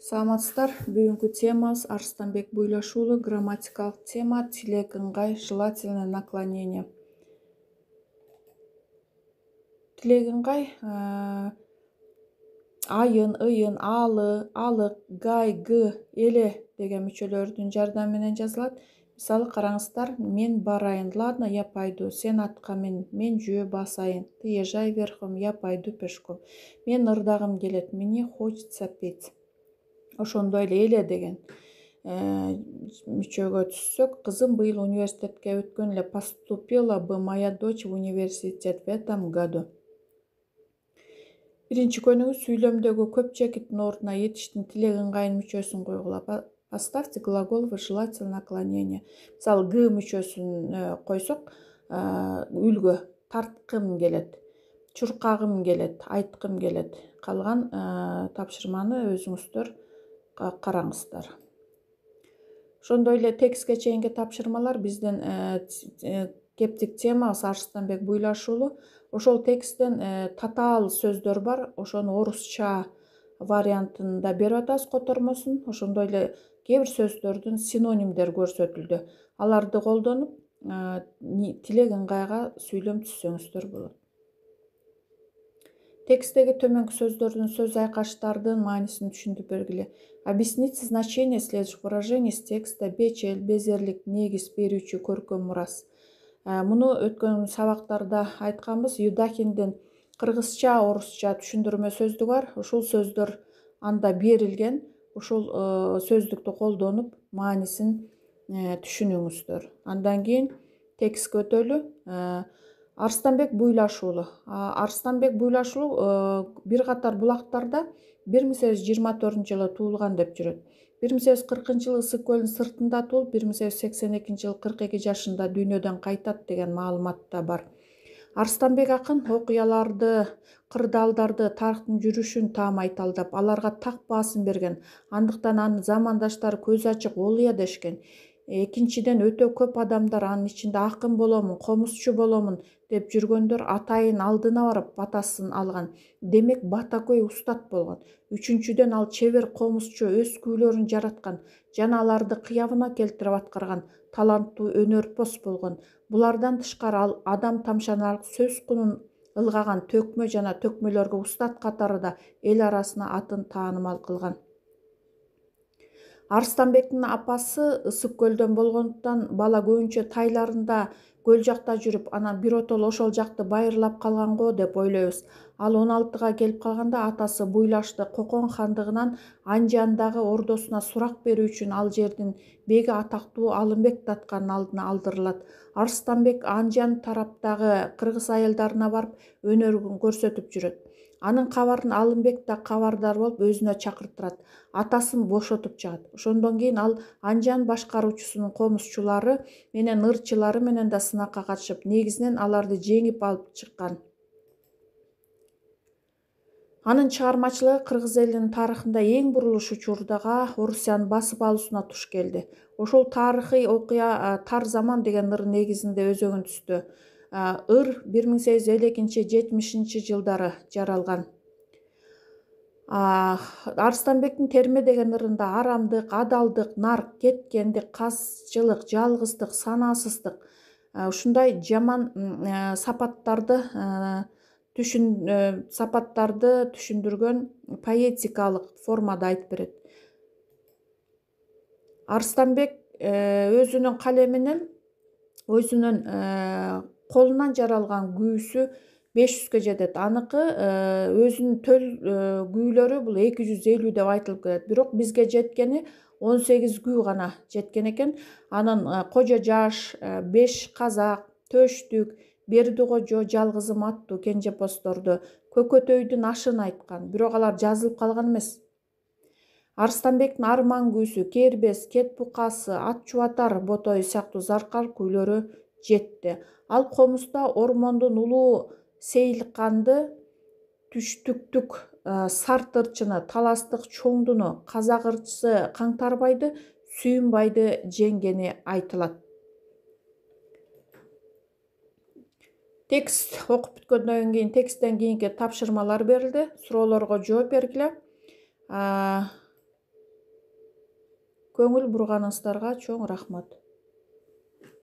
Саламатсыздар. Бүгүнкү темабыз Арыстанбек Буйлаш уулу. Грамматикалык тема тилек ыңгай, желательное наклонение. Тилек ыңгай айын, ыйын, алы, алык, гай, г, эле деген мүчөлөрдүн жардамы менен жазылат. Мисалы караңыздар, мен барайын, ладно, я пойду, сен атка мин, мен жөө басайын, ты езжай верхом, я пойду пешком. Мен ырдагым келет, мне хочется петь. Ошондой эле деген мүчөгө түшсөк, кызым быйыл университетке өткөн эле, поступила бы моя дочь в университет в этом году. Биринчи көнүңүз сүйлөмдөгү көп чекиттин ордуна этиштин тилек ыңгайын мүчөсүн койгула. Поставьте глагол в желательное наклонение. Мисалы г мүчөсүн койсок, үлгө тарткым келет, чуркагым келет, айткым келет. Калган тапшырманы өзүңүздөр караңыздар. Ошондой эле текстке чейинки тапшырмалар биздин кептик темабыз Арыстанбек Буйлаш уулу. Ошол тексттен татаал сөздөр бар, ошону орусча вариантында берип атабыз котормосун. Ошондой эле кээ бир сөздөрдүн синонимдери көрсөтүлдү. Аларды колдонуп тилек ыңгайга сүйлөм түзсөңүздөр болот. Тексттеги төмөнкү сөздөрдүн сөз айкаштардын маанисин түшүндүрүп бергиле. Объясните значение следующих выражений из текста: бечел, безерлик, негиз берүүчү көркөм мурас. Муну өткөн сабактарда айтканбыз. Юдахиндин кыргызча, орусча түшүндүрмө сөздүгү бар. Ушул сөздөр анда берилген. Ушул сөздүктү колдонуп маанисин түшүнүңүздөр. Андан кийин текстке өтөлү. Арыстанбек Буйлаш уулу. Арыстанбек Буйлаш уулу бир катар булактарда 1824-жылы туулган деп жүрөт. 1840-жылы Ысык көлүнүн сыртында туулуп, 1882-жылы 42 жашында дүйнөдөн кайтат деген маалымат да бар. Арыстанбек акын окуяларды, кырдаалдарды, тарыхтын жүрүшүн таамай талдап, аларга так баасын берген. Андыктан анын замандаштары көз ачык олуя дешкен. Экинчиден, өтө көп адамдар, анын ичинде акын боломун, комузчу боломун деп жүргөндөр атайын алдына барып батасын алган. Демек батакөй устат болгон. Үчүнчүдөн, ал чебер комузчу өз күүлөрүн жараткан жана аларды кыябына келтирип аткарган таланттуу өнөрпоз болгон. Булардан тышкары ал адам тамшанарлык сөз кунун ылгаган төкмө жана төкмөлөргө устат катары да эл арасына атын таанымал кылган. Арыстанбектин апасы Ысык көлдөн болгондуктан бала көбүнчө тайларында көл жакта жүрүп, анан биротоло ошол жакты байырлап калган го деп ойлойбуз. Ал 16-га келип калганда атасы Буйлашты Кокон хандыгынан Анжандагы ордосуна сурак берүү үчүн ал жердин беги атактуу Алымбек татканын алдына алдырылат. Арыстанбек Анжан тараптагы кыргыз айылдарына барып өнөрүн көрсөтүп жүрөт. Анын кабарын Алымбек да кабардар болуп өзүнө чакыртырат. Атасын бошотуп чыгат. Ошондон кийин ал Анжан башкаруучусунун комузчулары менен ырчылары менен да сынакка катышып, негизинен аларды жеңип алып чыккан. Анын чыгармачылыгы кыргыз элинин тарыхында эң бурулуш учурдага Орусиянын басып алуусуна туш келди. Ошол тарыхый окуя Тар заман деген ыр негизинде өзөгүн түздү. Ыр 1852-70 жылдары жаралган. Арыстанбектин Терме деген ырында арамдык, адалдык, нарк, кеткендик, казчылык, жалгыздык, санаасыздык ушундай жаман сапаттарды түшүндүргөн поэтикалык формада айтып берет. Арыстанбек өзүнүн калеминен, өзүнүн колунан жаралган күүсү 500-ге жетет. Аныкы өзүнүн төл күүлөрү бул 250 деп айтылып келет. Бирок бизге жеткени 18 күү гана жеткен экен. Анын Кожо Жаш, Беш казак, Төштүк, Берди Кожо, Жалгызым аттуу кенжепосторду, Көкөтөйдүн ашын айткан. Бирок алар жазылып калган эмес. Арыстанбектин Арман күүсү, Кербес, Кет букасы, Ат чубатар ботою сыяктуу заркар күүлөрү жетти. Ал комузда Ормондун улуу Сейилканды, Түштүктүк Сарт ырчыны, Таластык Чоңдуну, Казак ырчысы Каңтарбайды, Сүйүнбайды жеңгени айтылат. Текст окуп бүткөндөн кийин тексттен кийинки тапшырмалар берилди. Суроолорго жооп бергиле. көңүл бурганыңыздарга чоң рахмат.